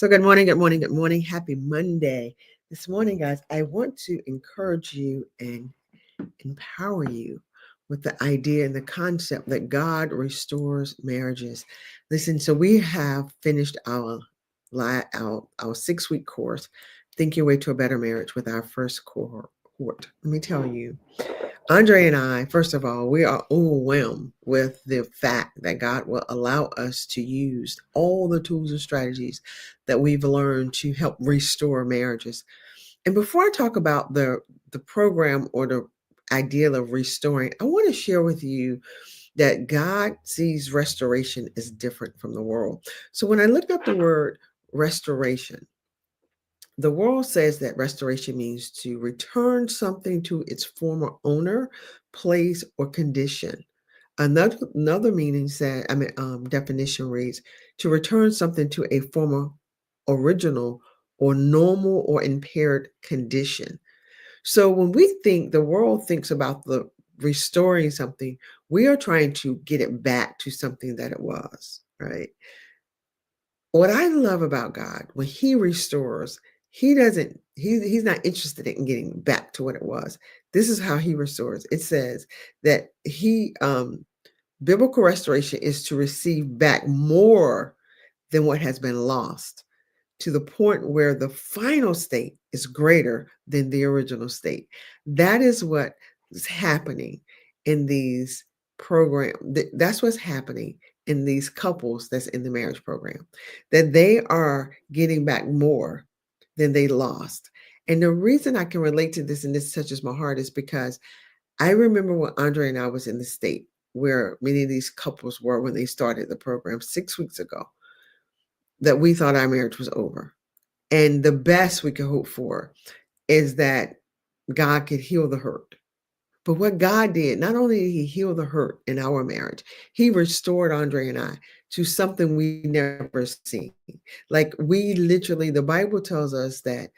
So, good morning, good morning, good morning. Happy Monday. This morning, guys, I want to encourage you and empower you with the idea and the concept that God restores marriages. Listen, so we have finished our 6-week course, Think Your Way to a Better Marriage, with our first cohort. Let me tell you, Andre and I, first of all, we are overwhelmed with the fact that God will allow us to use all the tools and strategies that we've learned to help restore marriages. And before I talk about the program or the idea of restoring, I want to share with you that God sees restoration as different from the world. So when I looked up the word restoration, the world says that restoration means to return something to its former owner, place, or condition. Another meaning said, definition reads, to return something to a former original or normal or impaired condition. So when we think the world thinks about the restoring something, we are trying to get it back to something that it was, right? What I love about God, when He restores, he's not interested in getting back to what it was. This is how He restores. It says that biblical restoration is to receive back more than what has been lost, to the point where the final state is greater than the original state. That is what is happening in these programs. That's what's happening in these couples that's in the marriage program, that they are getting back more than they lost. And the reason I can relate to this and this touches my heart is because I remember when Andre and I was in the state where many of these couples were when they started the program 6 weeks ago, that we thought our marriage was over. And the best we could hope for is that God could heal the hurt. But what God did, not only did He heal the hurt in our marriage, He restored Andre and I to something we never seen. Like we literally, the Bible tells us that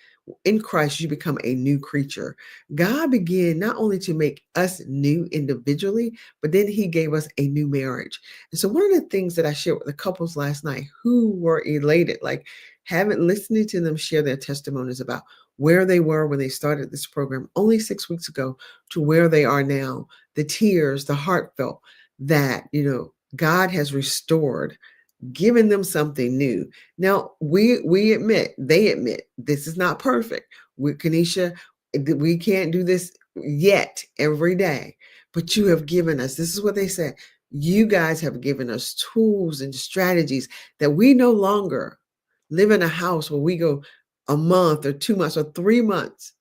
in Christ you become a new creature. God began not only to make us new individually, but then He gave us a new marriage. And so one of the things that I shared with the couples last night who were elated, like having listening to them share their testimonies about where they were when they started this program only 6 weeks ago to where they are now, the tears, the heartfelt that, God has restored, given them something new. Now, they admit this is not perfect. Caneisha, we can't do this yet every day, but you have given us, this is what they said, you guys have given us tools and strategies that we no longer live in a house where we go a month or 2 months or 3 months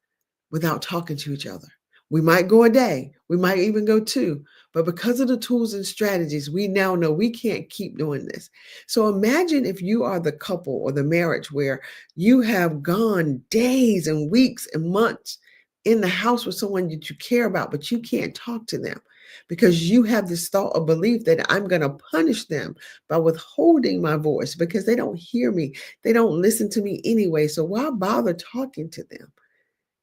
without talking to each other. We might go a day, we might even go two, but because of the tools and strategies, we now know we can't keep doing this. So imagine if you are the couple or the marriage where you have gone days and weeks and months in the house with someone that you care about, but you can't talk to them because you have this thought or belief that I'm going to punish them by withholding my voice because they don't hear me. They don't listen to me anyway. So why bother talking to them?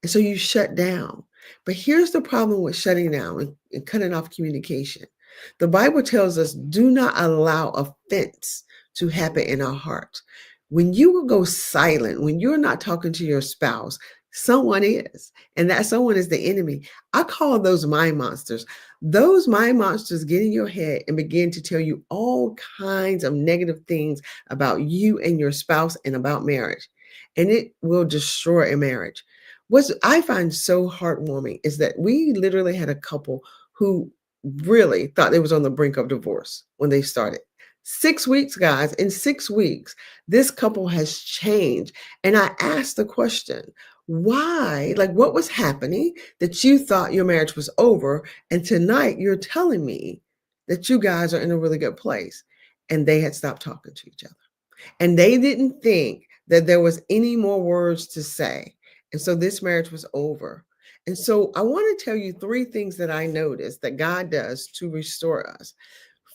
And so you shut down. But here's the problem with shutting down and cutting off communication. The Bible tells us do not allow offense to happen in our hearts. When you go silent, when you're not talking to your spouse, someone is, and that someone is the enemy. I call those mind monsters. Those mind monsters get in your head and begin to tell you all kinds of negative things about you and your spouse and about marriage. And it will destroy a marriage. What I find so heartwarming is that we literally had a couple who really thought they was on the brink of divorce when they started. 6 weeks, guys, in 6 weeks, this couple has changed. And I asked the question, why? Like, what was happening that you thought your marriage was over? And tonight you're telling me that you guys are in a really good place. And they had stopped talking to each other. And they didn't think that there was any more words to say. And so this marriage was over. And so I want to tell you 3 things that I noticed that God does to restore us.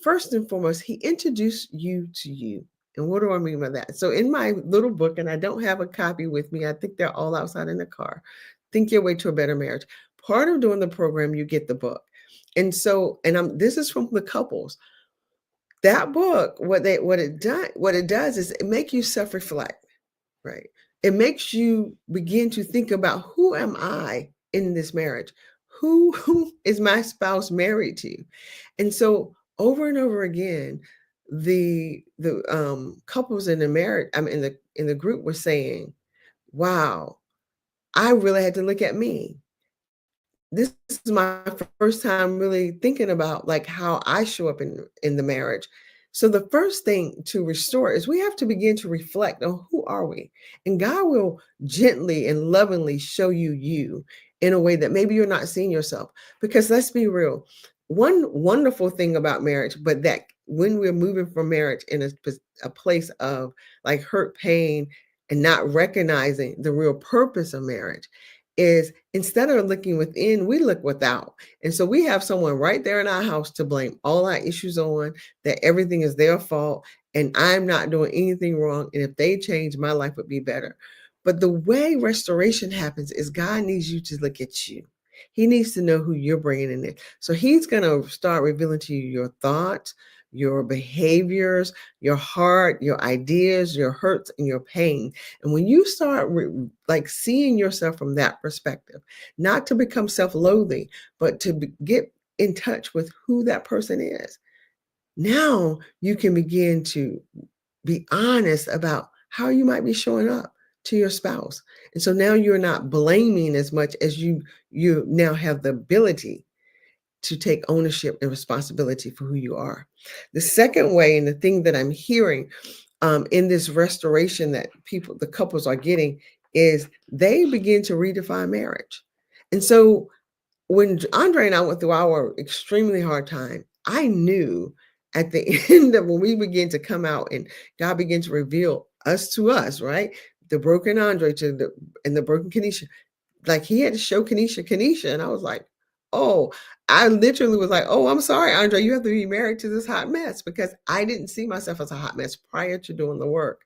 First and foremost, He introduced you to you. And what do I mean by that? So in my little book, and I don't have a copy with me, I think they're all outside in the car, Think Your Way to a Better Marriage. Part of doing the program, you get the book. And so, this is from the couples. That book, what it does is it make you self-reflect. right? It makes you begin to think about, who am I in this marriage? Who is my spouse married to? And so over and over again, the couples in the marriage, I mean in the group, were saying, wow, I really had to look at me. This is my first time really thinking about like how I show up in the marriage. So the first thing to restore is we have to begin to reflect on, who are we? And God will gently and lovingly show you you in a way that maybe you're not seeing yourself. Because let's be real, one wonderful thing about marriage, but that when we're moving from marriage in a place of like hurt, pain, and not recognizing the real purpose of marriage, is instead of looking within, we look without. And so we have someone right there in our house to blame all our issues on, that everything is their fault and I'm not doing anything wrong. And if they change, my life would be better. But the way restoration happens is God needs you to look at you. He needs to know who you're bringing in there. So he's going to start revealing to you your thoughts, your behaviors, your heart, your ideas, your hurts, and your pain. And when you start like seeing yourself from that perspective, not to become self-loathing, but to get in touch with who that person is, now you can begin to be honest about how you might be showing up to your spouse. And so now you're not blaming as much as you now have the ability to take ownership and responsibility for who you are. The second way, and the thing that I'm hearing in this restoration that the couples are getting, is they begin to redefine marriage. And so when Andre and I went through our extremely hard time, I knew at the end of when we began to come out and God began to reveal us to us, right? The broken Andre and the broken Caneisha, like he had to show Caneisha. And I was like, oh, I literally was like, oh, I'm sorry, Andre, you have to be married to this hot mess, because I didn't see myself as a hot mess prior to doing the work.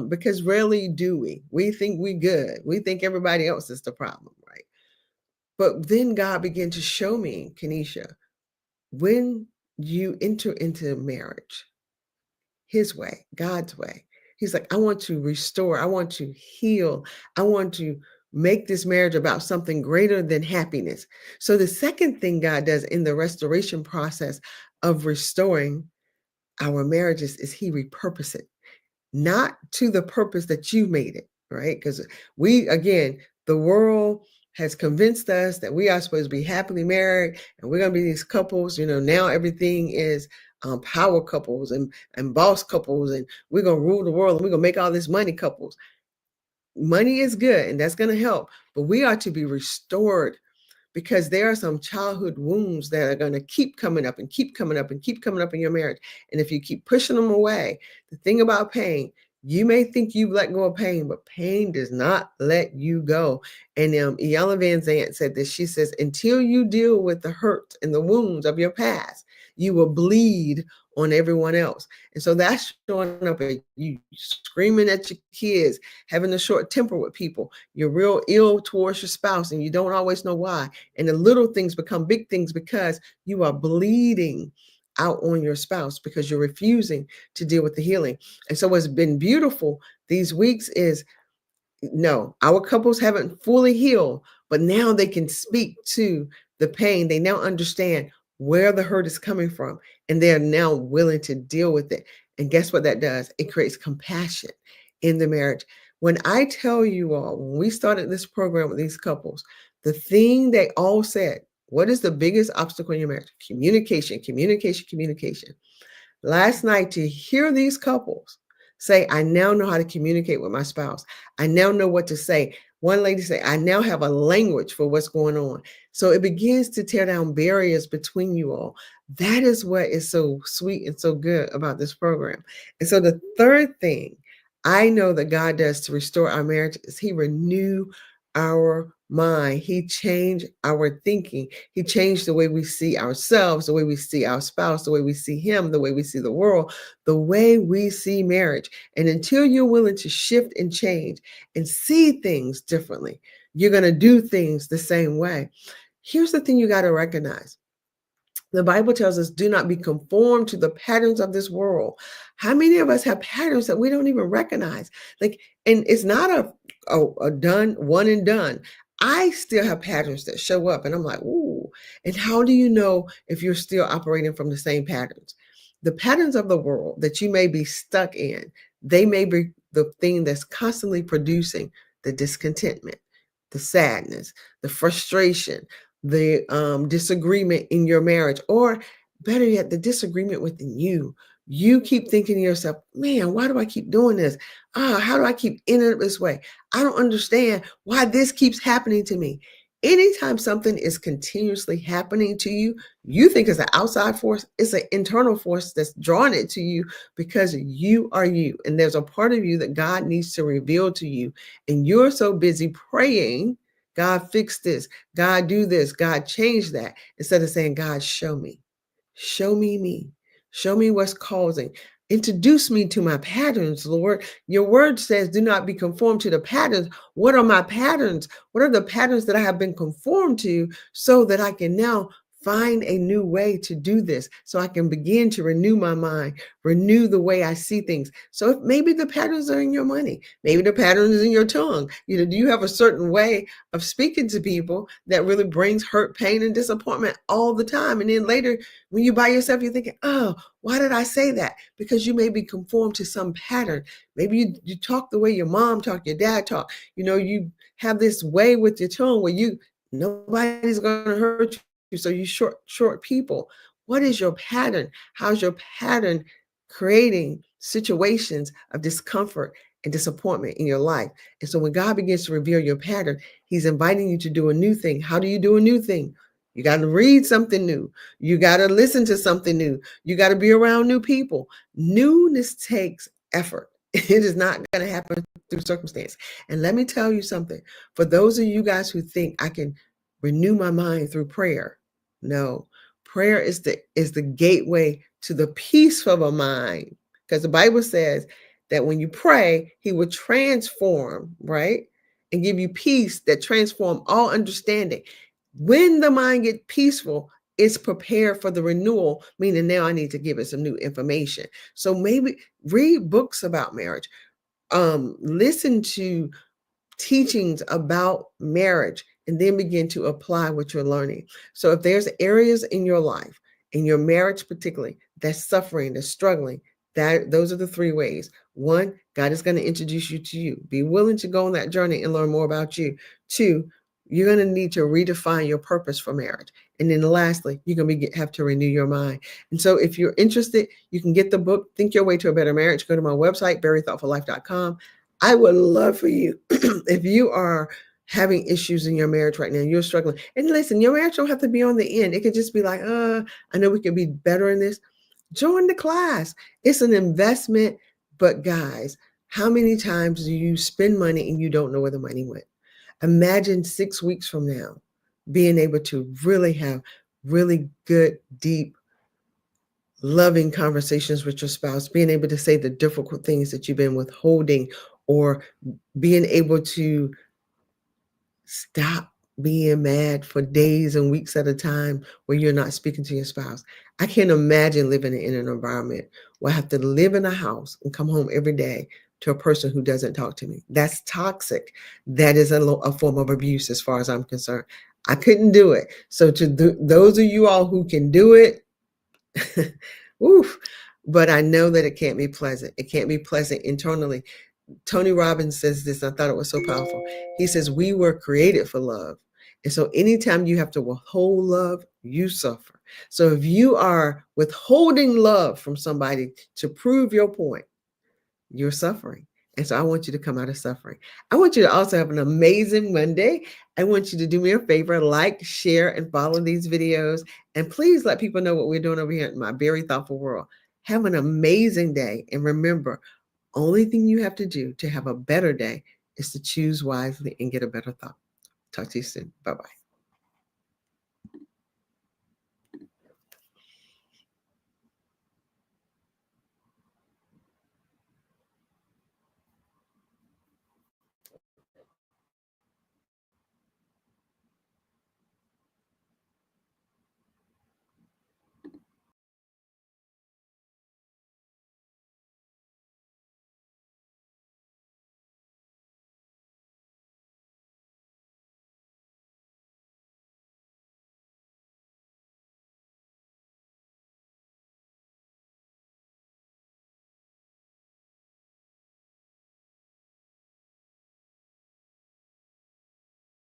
Because rarely do we. We think we good. We think everybody else is the problem, right? But then God began to show me, Caneisha, when you enter into marriage, his way, God's way. He's like, I want to restore, I want to heal, I want to make this marriage about something greater than happiness. So the second thing God does in the restoration process of restoring our marriages is he repurposes it, not to the purpose that you made it, right? Because again, the world has convinced us that we are supposed to be happily married and we're going to be these couples. Now everything is power couples and boss couples, and we're going to rule the world and we're going to make all this money couples. Money is good and that's going to help, but we are to be restored, because there are some childhood wounds that are going to keep coming up and keep coming up and keep coming up in your marriage. And if you keep pushing them away, the thing about pain, you may think you've let go of pain, but pain does not let you go. And Iyanla Vanzant said this. She says, until you deal with the hurt and the wounds of your past, you will bleed on everyone else. And so that's showing up at you screaming at your kids, having a short temper with people. You're real ill towards your spouse and you don't always know why. And the little things become big things because you are bleeding out on your spouse because you're refusing to deal with the healing. And so what's been beautiful these weeks is, no, our couples haven't fully healed, but now they can speak to the pain. They now understand where the hurt is coming from, and they're now willing to deal with it. And guess what that does? It creates compassion in the marriage. When I tell you all, when we started this program with these couples, the thing they all said, what is the biggest obstacle in your marriage? Communication, communication, communication. Last night, to hear these couples say, I now know how to communicate with my spouse. I now know what to say. One lady said, I now have a language for what's going on. So it begins to tear down barriers between you all. That is what is so sweet and so good about this program. And so the third thing I know that God does to restore our marriage is he renew our mind. He changed our thinking. He changed the way we see ourselves, the way we see our spouse, the way we see him, the way we see the world, the way we see marriage. And until you're willing to shift and change and see things differently, you're going to do things the same way. Here's the thing you got to recognize. The Bible tells us, do not be conformed to the patterns of this world. How many of us have patterns that we don't even recognize? Like, and it's not a done, one and done. I still have patterns that show up, and I'm like, ooh. And how do you know if you're still operating from the same patterns? The patterns of the world that you may be stuck in, they may be the thing that's constantly producing the discontentment, the sadness, the frustration, the disagreement in your marriage, or better yet, the disagreement within you. You keep thinking to yourself, man, why do I keep doing this? How do I keep ending up this way? I don't understand why this keeps happening to me. Anytime something is continuously happening to you, you think it's an outside force, it's an internal force that's drawing it to you because you are you. And there's a part of you that God needs to reveal to you. And you're so busy praying, God, fix this. God, do this. God, change that. Instead of saying, God, show me. Show me me. Show me what's causing. Introduce me to my patterns, Lord. Your word says, do not be conformed to the patterns. What are my patterns? What are the patterns that I have been conformed to so that I can now find a new way to do this, so I can begin to renew my mind, renew the way I see things. So if maybe the patterns are in your money, maybe the patterns in your tongue. Do you have a certain way of speaking to people that really brings hurt, pain, and disappointment all the time? And then later, when you're by yourself, you're thinking, oh, why did I say that? Because you may be conformed to some pattern. Maybe you talk the way your mom talked, your dad talked. You have this way with your tongue where nobody's going to hurt you. So you short people. What is your pattern? How's your pattern creating situations of discomfort and disappointment in your life? And so when God begins to reveal your pattern, he's inviting you to do a new thing. How do you do a new thing? You got to read something new. You got to listen to something new. You got to be around new people. Newness takes effort. It is not going to happen through circumstance. And let me tell you something. For those of you guys who think I can renew my mind through prayer, no. Prayer is the gateway to the peace of a mind. Because the Bible says that when you pray, he will transform, right? And give you peace that transform all understanding. When the mind gets peaceful, it's prepared for the renewal, meaning now I need to give it some new information. So maybe read books about marriage. Listen to teachings about marriage, and then begin to apply what you're learning. So if there's areas in your life, in your marriage particularly, that's suffering, that's struggling, those are the three ways. One, God is going to introduce you to you. Be willing to go on that journey and learn more about you. Two, you're going to need to redefine your purpose for marriage. And then lastly, you're going to have to renew your mind. And so if you're interested, you can get the book, Think Your Way to a Better Marriage. Go to my website, verythoughtfullife.com. I would love for you, if you are having issues in your marriage right now, you're struggling. And listen, your marriage don't have to be on the end. It could just be like, I know we could be better in this. Join the class. It's an investment. But guys, how many times do you spend money and you don't know where the money went? Imagine 6 weeks from now being able to really have really good, deep, loving conversations with your spouse, being able to say the difficult things that you've been withholding, or being able to stop being mad for days and weeks at a time where you're not speaking to your spouse. I can't imagine living in an environment where I have to live in a house and come home every day to a person who doesn't talk to me. That's toxic. That is a form of abuse as far as I'm concerned. I couldn't do it. So to those of you all who can do it, oof, but I know that it can't be pleasant. It can't be pleasant internally. Tony Robbins says this, I thought it was so powerful. He says, we were created for love. And so anytime you have to withhold love, you suffer. So if you are withholding love from somebody to prove your point, you're suffering. And so I want you to come out of suffering. I want you to also have an amazing Monday. I want you to do me a favor, like, share, and follow these videos. And please let people know what we're doing over here in my very thoughtful world. Have an amazing day. And remember, only thing you have to do to have a better day is to choose wisely and get a better thought. Talk to you soon. Bye-bye.